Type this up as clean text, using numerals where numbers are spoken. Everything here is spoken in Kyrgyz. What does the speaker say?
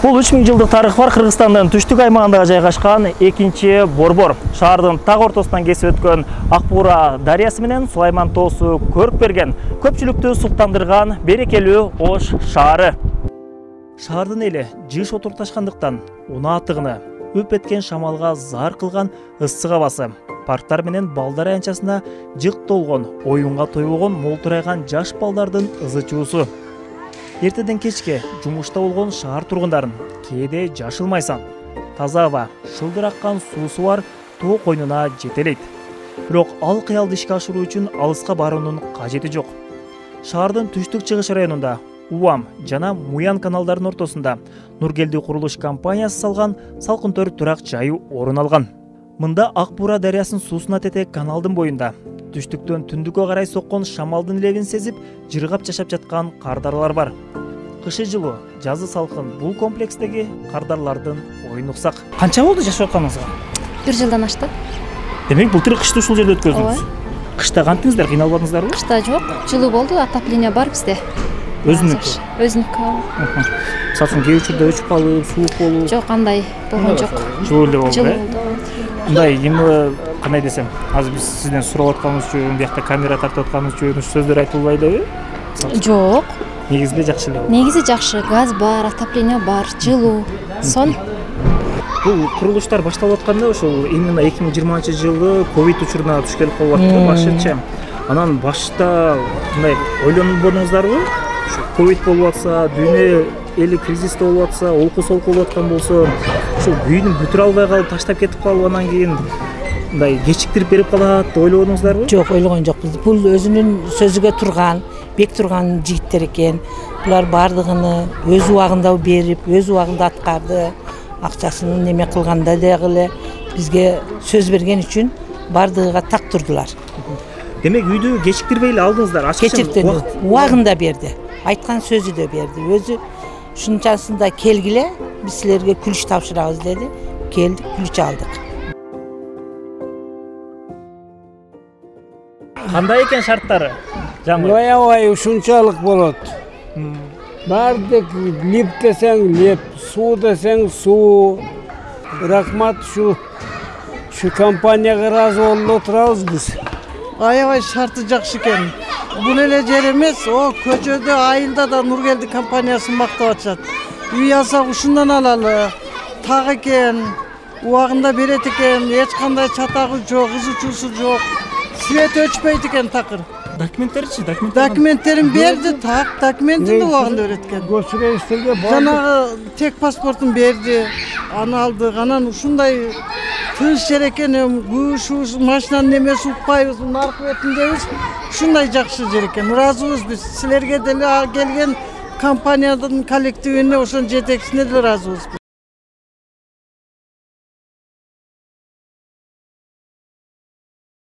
Бул 3000 жылдык тарыхы бар Кыргызстандын түштүк аймагында жайгашкан экинчи борбор. Шаардын так ортосунан кесип өткөн Акбура дарыясы менен Сулайман тоосу көрүк берген, көпчүлүктү суктандырган берекелүү Ош шаары. Шаардын эли жыш отурташкандыктан унаатыгыны, үп эткен шамалга зар кылган ысык абасы, парктар менен балдар аянчасына жык толгон, оюнга тойбогон молтурайган жаш балдардын ызы чуусу. Эртеден кечке жумушта болгон шаар тургундарын кээде жашылмайсан. Таза аба, шылдыр аккан суусу бар тоо койнуна жетелейт. Бирок ал кыялды ишке ашыруу үчүн алыска баруунун кажети жок. Шаардын түштүк-чыгыш районунда Уам жана Муян каналдарынын ортосунда Нургелди курулуш компаниясы салган салкын төр турак жайы орун алган. Мында Акбура дарыясынын суусуна тетек каналдын боюнда түштүктөн түндүккө карай соккон шамалдын лебин сезип, жыргап жашап жаткан кардарлар бар. Кышы жылуу, жазы салкын бул комплекстеги кардарлардын оюн уксак. Канча болду жашап атканыңызга? 1 жылдан ашты. Демек, былтыр кышты ушул жерде өткөздүңүз. Кышта кантыңыздар, кыйналбадыңыздарбы? Кышта жок, жылуу болду, отопление бар бизде. Өзүнүкү. Өзүнүкү. Сасын кээ учурда өчүп калып, суук болуп. Жок, андай болгон жок. Жылуу эле болду. Жылуу болду. Мындай эми кандай десем, азыр биз сизден сурап атканыбыз үчүн, биякта камера тартып атканыбыз үчүн сөздөр айтылбайбы? Жок. Негизинде жакшы эле болду. Негизи жакшы, газ бар, отопление бар, жылуу. Сон. Бул курулуштар башталып атканда ошол именно 2020-жылы ковид учуруна туш келип калып атты башынча. Анан башта мындай ойлонбодуңуздарбы? Ошо ковид болуп атса, дүйнө эли кризисте болуп атса, олку-солку болуп аткан болсо, ошо бүйүнү бүтүрө албай калып, таштап кетип калып, анан кийин мындай кечиктирип берип калат деп ойлободуңуздарбы? Жок, ойлогон жокпуз. Бул өзүнүн сөзүгө турган, бек турган жигиттер экен. Булар бардыгыны өз убагында берип, өз убагында аткарды. Акчасын неме кылганда дагы эле бизге сөз берген үчүн бардыгыга так турдулар. Демек, үйдү кечиктирбей эле алдыңыздар, Кечиктирди, убагында берди. Айткан сөзү да берди. Өзү ушунчасында келгиле, биз силерге күлүч тапшырабыз деди. Келдик, күлүч алдык. Кандай экен шарттары? Аябай ушунчалык болот. Бардык лип десең лип, суу десең суу. Рахмат, ушу компанияга ыраазы болуп отурабыз биз. Аябай шарты жакшы экен. Бул эле жер эмес, көчөдө айылда да Нургелди компаниясын мактап атышат. Үй алсак ушундан алалы. Так экен, убагында берет экен, эч кандай чатагы жок, ызы чуусу жок. Свет өчпөйт экен такыр. Документтеричи, Документтерин берди, так, документин убагында берет экен. Госрейстерге бар. Жанагы тек паспортун берди, аны алдык. Анан ушундай тыныч жер экен, күш, машинанын немеси укпайбыз, наркы бетиндебиз. Ушундай жакшы жер экен. Ыраазыбыз биз. Силерге деле келген компаниянын коллективине, ошонун жетекчисине деле ыраазыбыз.